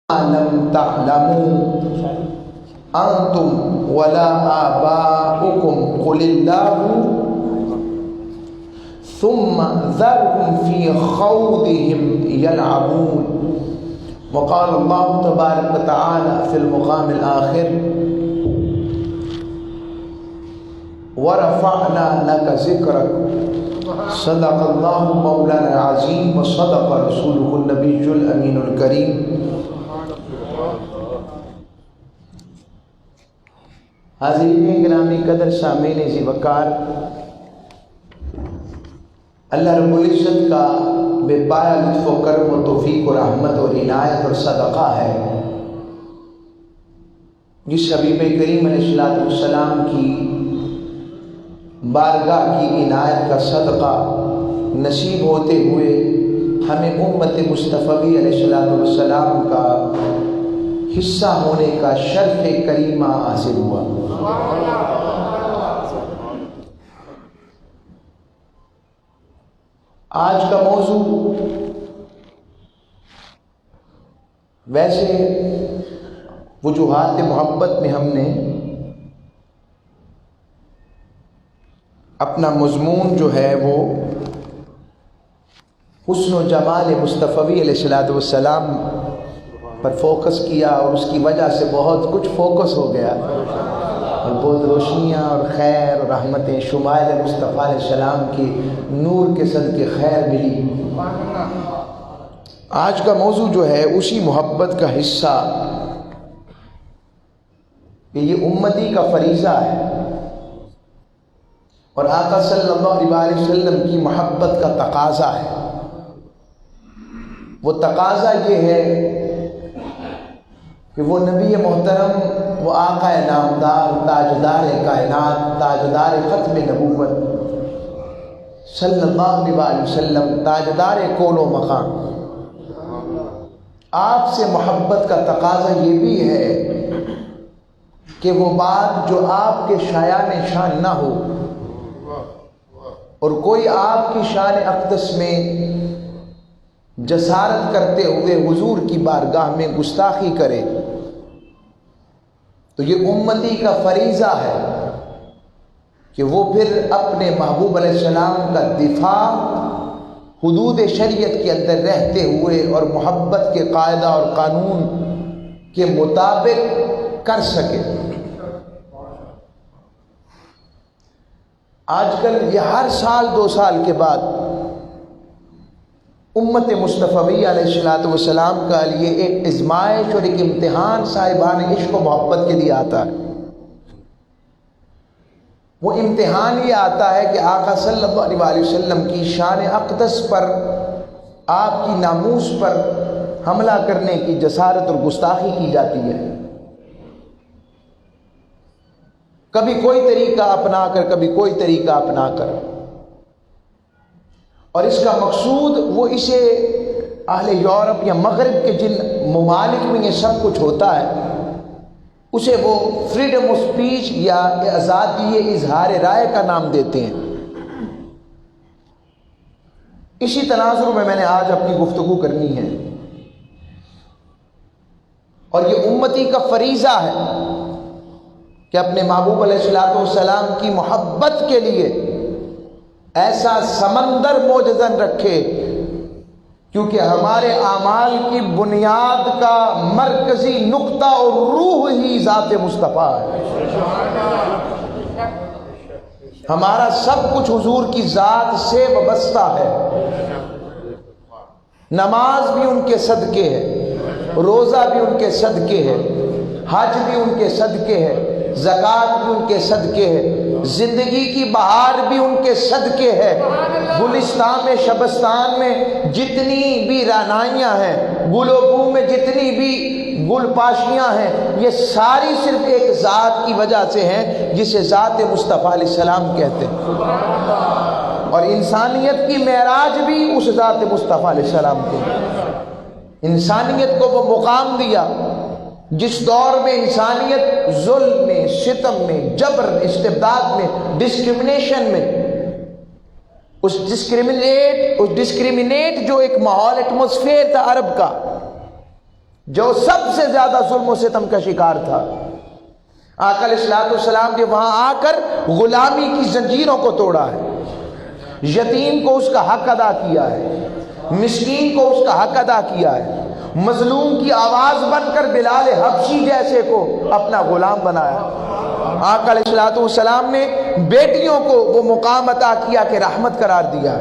لم تعلموا أنتم ولا آباؤكم قل الله ثم ذرهم في خوضهم يلعبون. وقال الله تبارك وتعالى في المقام الآخر ورفعنا لك ذكرك. صدق الله مولانا العظيم وصدق رسوله النبي الأمين الكريم. حاضرین گرامی قدر سامعین ذی وقار، اللہ رب العزت کا بے پایا لطف و کرم و توفیق و رحمت اور عنایت اور صدقہ ہے جس حبیب کریم علیہ السلام کی بارگاہ کی عنایت کا صدقہ نصیب ہوتے ہوئے ہمیں امت مصطفی علیہ السلام کا حصہ ہونے کا شرف کریمہ حاصل ہوا۔ آج کا موضوع ویسے وجوہات محبت میں ہم نے اپنا مضمون جو ہے وہ حسن و جمال مصطفی علیہ السلام پر فوکس کیا، اور اس کی وجہ سے بہت کچھ فوکس ہو گیا اور بہت روشنیاں اور خیر اور رحمتیں شمائل مصطفیٰ علیہ السلام کے نور کے صدقے خیر ملی۔ آج کا موضوع جو ہے اسی محبت کا حصہ کہ یہ امتی کا فریضہ ہے اور آقا صلی اللہ علیہ وسلم کی محبت کا تقاضا ہے۔ وہ تقاضا یہ ہے کہ وہ نبی محترم، وہ آقا نامدار، تاجدار کائنات، تاجدار ختم نبوت صلی اللہ علیہ وسلم، تاجدار کون و مقام، آپ سے محبت کا تقاضا یہ بھی ہے کہ وہ بات جو آپ کے شایان شان نہ ہو اور کوئی آپ کی شان اقدس میں جسارت کرتے ہوئے حضور کی بارگاہ میں گستاخی کرے تو یہ امتی کا فریضہ ہے کہ وہ پھر اپنے محبوب علیہ السلام کا دفاع حدود شریعت کے اندر رہتے ہوئے اور محبت کے قاعدہ اور قانون کے مطابق کر سکے۔ آج کل یہ ہر سال 2 سال کے بعد امت مصطفی علیہ السلام کا لیے ایک آزمائش اور ایک امتحان صاحبان عشق و محبت کے لیے آتا ہے۔ وہ امتحان یہ آتا ہے کہ آقا صلی اللہ علیہ وسلم کی شان اقدس پر، آپ کی ناموس پر حملہ کرنے کی جسارت اور گستاخی کی جاتی ہے، کبھی کوئی طریقہ اپنا کر، کبھی کوئی طریقہ اپنا کر، اور اس کا مقصود وہ اسے اہل یورپ یا مغرب کے جن ممالک میں یہ سب کچھ ہوتا ہے اسے وہ فریڈم آف اسپیچ یا آزادی اظہار رائے کا نام دیتے ہیں۔ اسی تناظر میں نے آج اپنی گفتگو کرنی ہے، اور یہ امتی کا فریضہ ہے کہ اپنے محبوب علیہ السلام کی محبت کے لیے ایسا سمندر موجزن رکھے، کیونکہ ہمارے اعمال کی بنیاد کا مرکزی نقطہ اور روح ہی ذات مصطفیٰ ہے۔ ہمارا سب کچھ حضور کی ذات سے وابستہ ہے۔ نماز بھی ان کے صدقے ہے، روزہ بھی ان کے صدقے ہے، حج بھی ان کے صدقے ہے، زکوٰۃ بھی ان کے صدقے ہے، زندگی کی بہار بھی ان کے صدقے ہے۔ گلستان میں، شبستان میں جتنی بھی رعنائیاں ہیں، گل و بو میں جتنی بھی گل پاشیاں ہیں، یہ ساری صرف ایک ذات کی وجہ سے ہیں جسے ذات مصطفیٰ علیہ السلام کہتے ہیں، اور انسانیت کی معراج بھی اس ذات مصطفیٰ علیہ السلام کے۔ انسانیت کو وہ مقام دیا جس دور میں انسانیت ظلم میں، ستم میں، جبر، استبداد میں، ڈسکرمنیشن میں، اس ڈسکریمنیٹ جو ایک ماحول ایٹماسفیئر تھا عرب کا، جو سب سے زیادہ ظلم و ستم کا شکار تھا، آقا علیہ الصلوۃ والسلام نے وہاں آ کر غلامی کی زنجیروں کو توڑا ہے، یتیم کو اس کا حق ادا کیا ہے، مسکین کو اس کا حق ادا کیا ہے، مظلوم کی آواز بن کر بلال حبشی جیسے کو اپنا غلام بنایا۔ آقا علیہ الصلوۃ والسلام نے بیٹیوں کو وہ مقام عطا کیا کہ رحمت قرار دیا،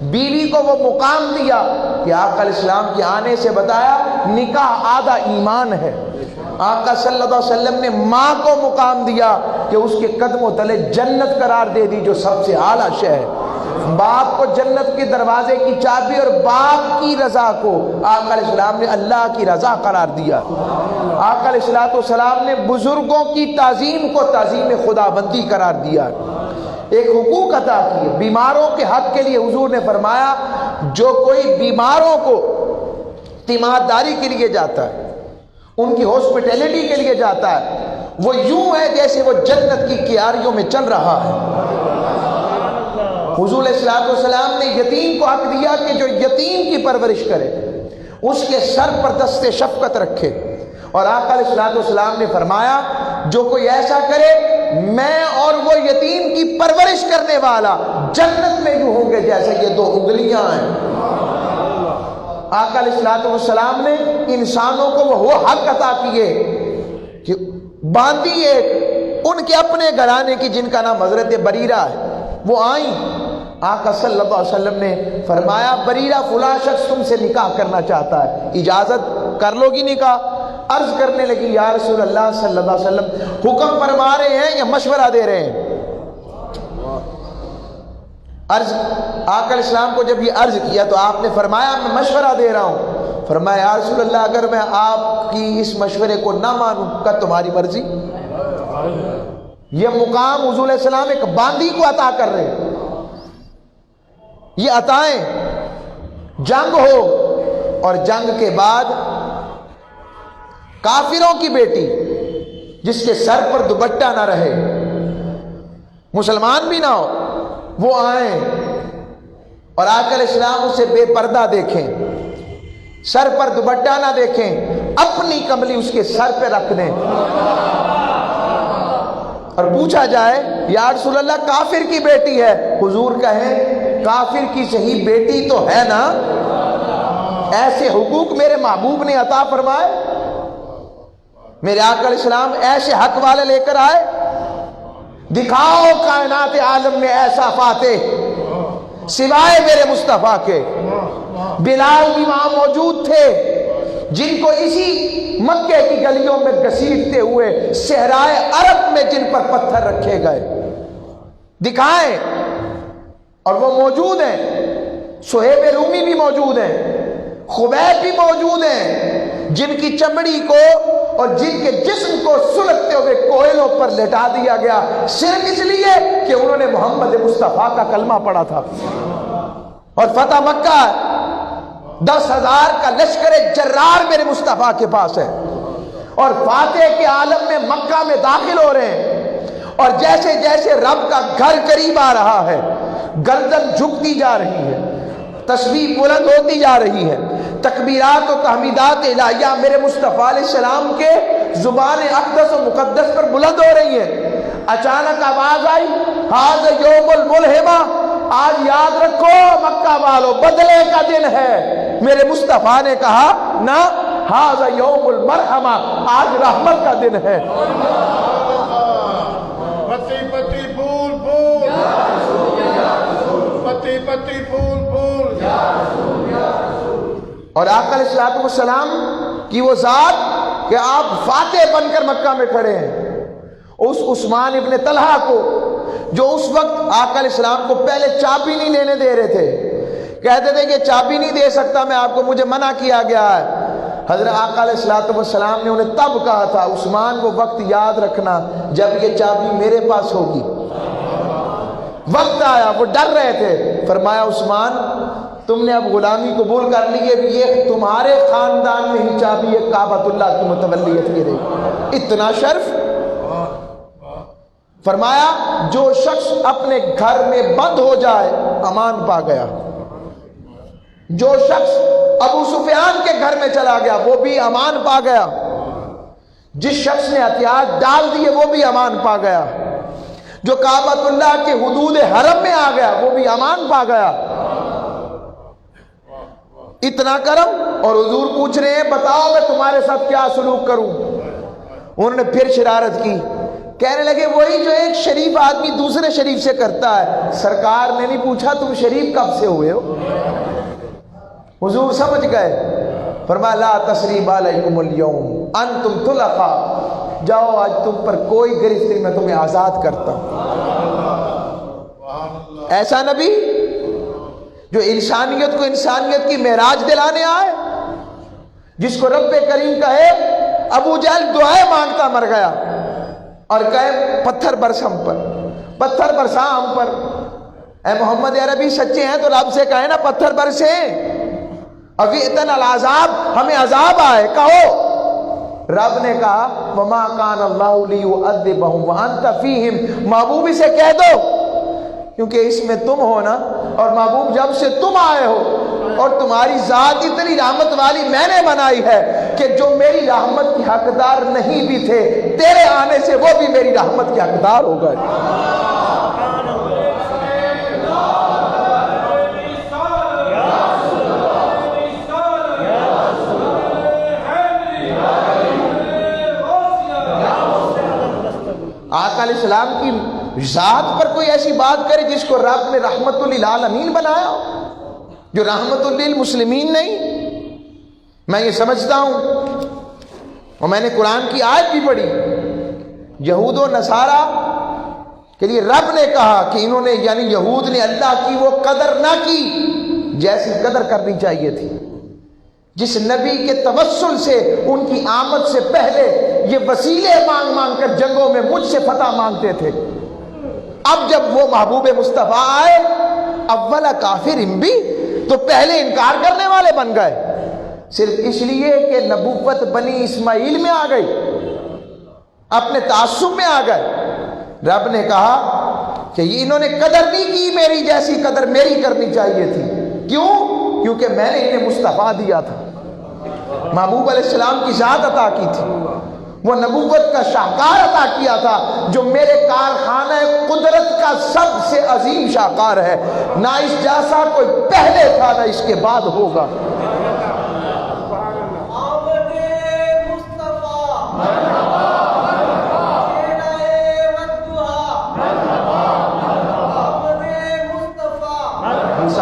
بیوی کو وہ مقام دیا کہ آقا علیہ السلام کے آنے سے بتایا نکاح آدھا ایمان ہے۔ آقا صلی اللہ علیہ وسلم نے ماں کو مقام دیا کہ اس کے قدموں تلے جنت قرار دے دی جو سب سے اعلیٰ شے ہے۔ باپ کو جنت کے دروازے کی چابی اور باپ کی رضا کو آقا علیہ السلام نے اللہ کی رضا قرار دیا۔ آقا علیہ السلام نے بزرگوں کی تعظیم کو تعظیم خدا بندی قرار دیا، ایک حقوق عطا کیے۔ بیماروں کے حق کے لیے حضور نے فرمایا جو کوئی بیماروں کو تیمارداری کے لیے جاتا ہے، ان کی ہاسپٹیلٹی کے لیے جاتا ہے، وہ یوں ہے جیسے وہ جنت کی کیاریوں میں چل رہا ہے۔ حضور علیہ الصلوۃ والسلام نے یتیم کو حق دیا کہ جو یتیم کی پرورش کرے اس کے سر پر دست شفقت رکھے، اور آقا علیہ الصلوۃ والسلام نے فرمایا جو کوئی ایسا کرے میں اور وہ یتیم کی پرورش کرنے والا جنت میں یوں ہوں گے جیسے یہ دو انگلیاں ہیں۔ آقا علیہ الصلوۃ والسلام نے انسانوں کو وہ حق عطا کیے کہ باندی ایک ان کے اپنے گھرانے کی جن کا نام حضرت بریرہ ہے، وہ آئیں، آقا صلی اللہ علیہ وسلم نے فرمایا بریرہ فلاں شخص تم سے نکاح کرنا چاہتا ہے، اجازت کر لو گی نکاح؟ عرض کرنے لگی یا رسول اللہ صلی اللہ علیہ وسلم حکم فرما رہے ہیں یا مشورہ دے رہے ہیں؟ عرض آقا علیہ السلام کو جب یہ عرض کیا تو آپ نے فرمایا میں مشورہ دے رہا ہوں۔ فرمایا یا رسول اللہ اگر میں آپ کی اس مشورے کو نہ مانوں کا تمہاری مرضی؟ یہ مقام حضور علیہ السلام ایک باندی کو عطا کر رہے ہیں۔ یہ عطائیں جنگ ہو اور جنگ کے بعد کافروں کی بیٹی جس کے سر پر دوپٹہ نہ رہے، مسلمان بھی نہ ہو، وہ آئیں اور آقا علیہ السلام اسے بے پردہ دیکھیں، سر پر دوپٹہ نہ دیکھیں، اپنی کملی اس کے سر پہ رکھ دیں اور پوچھا جائے یا رسول اللہ کافر کی بیٹی ہے، حضور کہیں کافر کی صحیح بیٹی تو ہے نا؟ ایسے حقوق میرے محبوب نے عطا فرمائے، میرے آقا علیہ السلام ایسے حق والے لے کر آئے۔ دکھاؤ کائنات عالم میں ایسا فاتح سوائے میرے مصطفیٰ کے۔ بلال بھی وہاں موجود تھے جن کو اسی مکے کی گلیوں میں گھسیٹتے ہوئے صحرائے عرب میں جن پر پتھر رکھے گئے، دکھائیں، اور وہ موجود ہیں۔ صہیب رومی بھی موجود ہیں، خبیب بھی موجود ہیں جن کی چمڑی کو اور جن کے جسم کو سلگتے ہوئے کوئلوں پر لٹا دیا گیا صرف اس لیے کہ انہوں نے محمد مصطفیٰ کا کلمہ پڑھا تھا۔ اور فتح مکہ 10,000 کا لشکر جرار میرے مصطفیٰ کے پاس ہے، اور فاتح کے عالم میں مکہ میں داخل ہو رہے ہیں، اور جیسے جیسے رب کا گھر قریب آ رہا ہے گردن جھکتی جا رہی ہے، تسبیح بلند ہوتی جا رہی ہے، تکبیرات و تحمیدات الہیہ میرے مصطفیٰ علیہ السلام کے زبان اقدس و مقدس پر بلند ہو رہی ہیں۔ اچانک آواز آئی ھذا یوم الملحمہ، آج یاد رکھو مکہ والو بدلے کا دن ہے۔ میرے مصطفیٰ نے کہا نہ، ھذا یوم المرحمہ، آج رحمت کا دن ہے۔ پتی پتی پھول پھول، پتی پتی پھول پھول، اور آقا علیہ الصلوۃ والسلام کی وہ ذات کہ آپ فاتح بن کر مکہ میں کھڑے ہیں، اس عثمان ابن طلحہ کو جو اس وقت آقا علیہ السلام کو پہلے چابی نہیں لینے دے رہے تھے، کہتے تھے کہ چابی نہیں دے سکتا میں آپ کو، مجھے منع کیا گیا ہے۔ حضرت آقا علیہ الصلوۃ والسلام نے انہیں تب کہا تھا عثمان کو وقت یاد رکھنا جب یہ چابی میرے پاس ہوگی۔ وقت آیا، وہ ڈر رہے تھے، فرمایا عثمان تم نے اب غلامی قبول کر لی ہے، یہ تمہارے خاندان میں ہی چابی ہے کعبۃ اللہ کی متولیت کی رہی۔ اتنا شرف! فرمایا جو شخص اپنے گھر میں بند ہو جائے امان پا گیا، جو شخص ابو سفیان کے گھر میں چلا گیا وہ بھی امان پا گیا، جس شخص نے ہتھیار ڈال دیے وہ بھی امان پا گیا، جو کعبۃ اللہ کے حدود حرم میں آ گیا وہ بھی امان پا گیا۔ اتنا کرم، اور حضور پوچھ رہے ہیں بتاؤ میں تمہارے ساتھ کیا سلوک کروں؟ انہوں نے پھر شرارت کی، کہنے لگے وہی جو ایک شریف آدمی دوسرے شریف سے کرتا ہے۔ سرکار نے نہیں پوچھا تم شریف کب سے ہوئے ہو؟ حضور سمجھ گئے، فرمایا لا تثریب علیکم اليوم انتم طلقاء، جاؤ آج تم پر کوئی گرفت، میں تمہیں آزاد کرتا ہوں۔ ایسا نبی جو انسانیت کو انسانیت کی معراج دلانے آئے، جس کو رب کریم کہے ابو جہل دعائیں مانگتا مر گیا، اور کہے پتھر برس ہم پر، پتھر برسا ہم پر۔ اے محمد عربی سچے ہیں تو رب سے کہے نا پتھر برسے، ابھی اتنا العذاب، ہمیں عذاب آئے، کہو۔ رب نے کہا وما کان اللہ لیعذبہم وانت فیہم، محبوبی سے کہہ دو، کیونکہ اس میں تم ہو نا، اور محبوب جب سے تم آئے ہو اور تمہاری ذات اتنی رحمت والی میں نے بنائی ہے کہ جو میری رحمت کی حقدار نہیں بھی تھے، تیرے آنے سے وہ بھی میری رحمت کے حقدار ہو گئے۔ آقا علیہ السلام کی ذات پر کوئی ایسی بات کرے جس کو رب نے رحمت للعالمین بنایا، جو رحمت للمسلمین نہیں۔ میں یہ سمجھتا ہوں، اور میں نے قرآن کی آیت بھی پڑھی، یہود و نصارہ کے لیے رب نے کہا کہ انہوں نے، یعنی یہود نے اللہ کی وہ قدر نہ کی جیسی قدر کرنی چاہیے تھی، جس نبی کے توسل سے ان کی آمد سے پہلے یہ وسیلے مانگ مانگ کر جنگوں میں مجھ سے فتح مانگتے تھے۔ اب جب وہ محبوب مصطفیٰ آئے، اولا کافر بھی، تو پہلے انکار کرنے والے بن گئے، صرف اس لیے کہ نبوت بنی اسماعیل میں آ گئی، اپنے تعصب میں آ گئے۔ رب نے کہا کہ انہوں نے قدر نہیں کی میری جیسی قدر میری کرنی چاہیے تھی۔ کیوں؟ کیونکہ میں نے انہیں مصطفیٰ دیا تھا، محبوب علیہ السلام کی ذات عطا کی تھی، وہ نبوت کا شاہکار عطا کیا تھا، جو میرے کارخانہ قدرت کا سب سے عظیم شاہکار ہے، نہ اس جیسا کوئی پہلے تھا نہ اس کے بعد ہوگا۔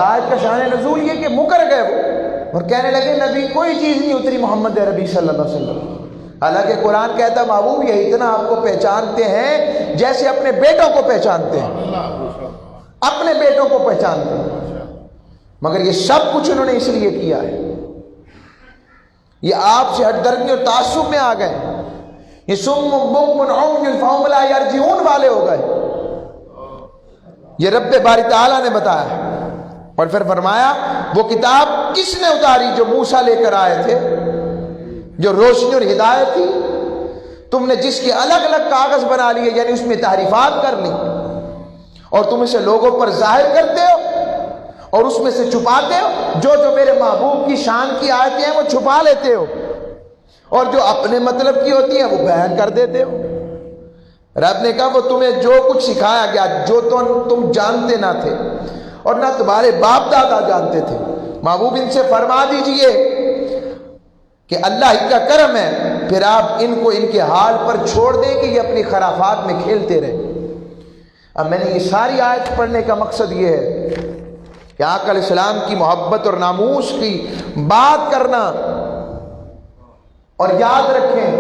آیت کا شان نزول یہ کہ مکر گئے وہ اور کہنے لگے نبی کوئی چیز نہیں اتری محمد عربی صلی اللہ علیہ وسلم۔ حالانکہ قرآن کہتا ہے محبوب یہ اتنا آپ کو پہچانتے ہیں جیسے اپنے بیٹوں کو پہچانتے ہیں، اپنے بیٹوں کو پہچانتے ہیں، مگر یہ سب کچھ انہوں نے اس لیے کیا ہے، یہ آپ سے ہٹ درمی اور تعصب میں آ گئے، یہ سم بکم عمی فہم لا یرجعون والے ہو گئے۔ یہ رب باری تعالیٰ نے بتایا، اور پھر فرمایا وہ کتاب کس نے اتاری جو موسیٰ لے کر آئے تھے، جو روشنی اور ہدایت تھی، تم نے جس کے الگ الگ کاغذ بنا لیے، یعنی اس میں تحریفات کر لی، اور تم اسے لوگوں پر ظاہر کرتے ہو اور اس میں سے چھپاتے ہو، جو میرے محبوب کی شان کی آیتیں ہیں وہ چھپا لیتے ہو، اور جو اپنے مطلب کی ہوتی ہیں وہ بیان کر دیتے ہو۔ رب نے کہا وہ تمہیں جو کچھ سکھایا گیا جو تم جانتے نہ تھے اور نہ تمہارے باپ دادا جانتے تھے، محبوب ان سے فرما دیجئے کہ اللہ کا کرم ہے، پھر آپ ان کو ان کے حال پر چھوڑ دیں کہ یہ اپنی خرافات میں کھیلتے رہے۔ اب میں نے یہ ساری آیت پڑھنے کا مقصد یہ ہے کہ آقا علیہ السلام کی محبت اور ناموس کی بات کرنا، اور یاد رکھیں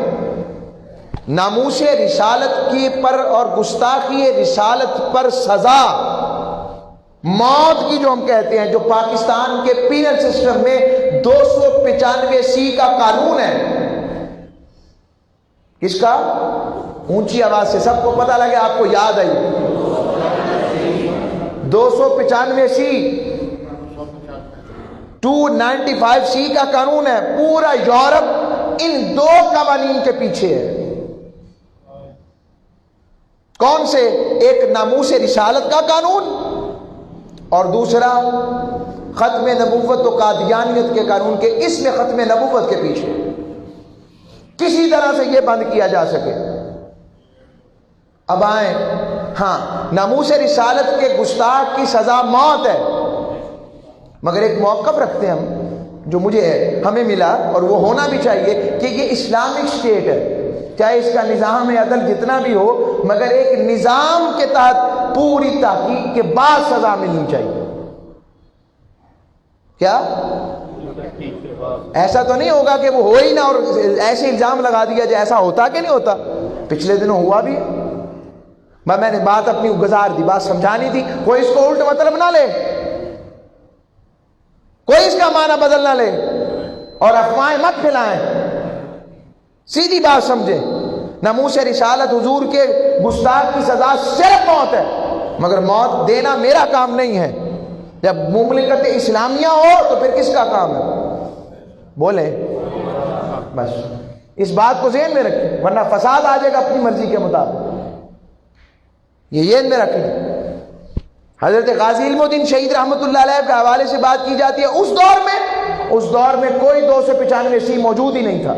ناموس رسالت کی پر اور گستاخی رسالت پر سزا موت کی جو ہم کہتے ہیں، جو پاکستان کے پینل سسٹم میں 295C کا قانون ہے، کس کا؟ اونچی آواز سے سب کو پتہ لگے، آپ کو یاد آئی 295C 295C کا قانون ہے، پورا یورپ ان دو قوانین کے پیچھے ہے۔ کون سے؟ ایک ناموس رسالت کا قانون اور دوسرا ختم نبوت و قادیانیت کے قانون کے اس میں ختم نبوت کے پیچھے کسی طرح سے یہ بند کیا جا سکے. اب آئیں، ہاں ناموس رسالت کے گستاخ کی سزا موت ہے، مگر ایک موقف رکھتے ہیں ہم جو مجھے ہمیں ملا اور وہ ہونا بھی چاہیے کہ یہ اسلامک اسٹیٹ ہے، چاہے اس کا نظام عدل جتنا بھی ہو، مگر ایک نظام کے تحت پوری تحقیق کے بعد سزا ملنی چاہیے. کیا ایسا تو نہیں ہوگا کہ وہ ہو ہی نہ اور ایسے الزام لگا دیا جائے؟ ایسا ہوتا کہ نہیں ہوتا؟ پچھلے دنوں ہوا بھی. میں نے بات اپنی گزار دی، بات سمجھانی تھی. کوئی اس کو الٹ مطلب نہ لے، کوئی اس کا معنی بدل نہ لے اور افواہیں مت پھیلائیں. سیدھی بات سمجھیں. ناموس رسالت حضور کے گستاخ کی سزا صرف موت ہے، مگر موت دینا میرا کام نہیں ہے. جب مملکت اسلامیہ ہو تو پھر کس کا کام ہے؟ بولیں بس اس بات کو ذہن میں رکھیں، ورنہ فساد آ جائے گا اپنی مرضی کے مطابق. یہ ذہن میں رکھ لیں. حضرت غازی علم الدین شہید رحمۃ اللہ علیہ کے حوالے سے بات کی جاتی ہے. اس دور میں کوئی 295 موجود ہی نہیں تھا.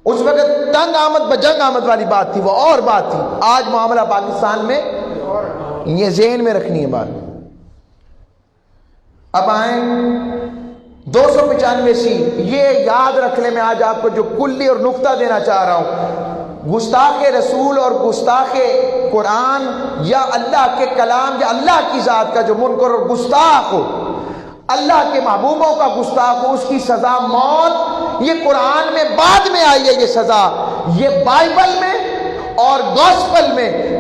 اس وقت تنگ آمد بجنگ آمد والی بات تھی، وہ اور بات تھی. آج معاملہ پاکستان میں، یہ ذہن میں رکھنی ہے بات. اب آئیں 295 یہ یاد رکھ لیں. میں آج آپ کو جو کلی اور نقطہ دینا چاہ رہا ہوں، گستاخ رسول اور گستاخ قرآن یا اللہ کے کلام یا اللہ کی ذات کا جو منکر اور گستاخ ہو، اللہ کے محبوبوں کا گستاخ ہو، اس کی سزا موت. یہ قرآن میں بعد میں آئی ہے یہ سزا، یہ بائبل میں اور گوسپل میں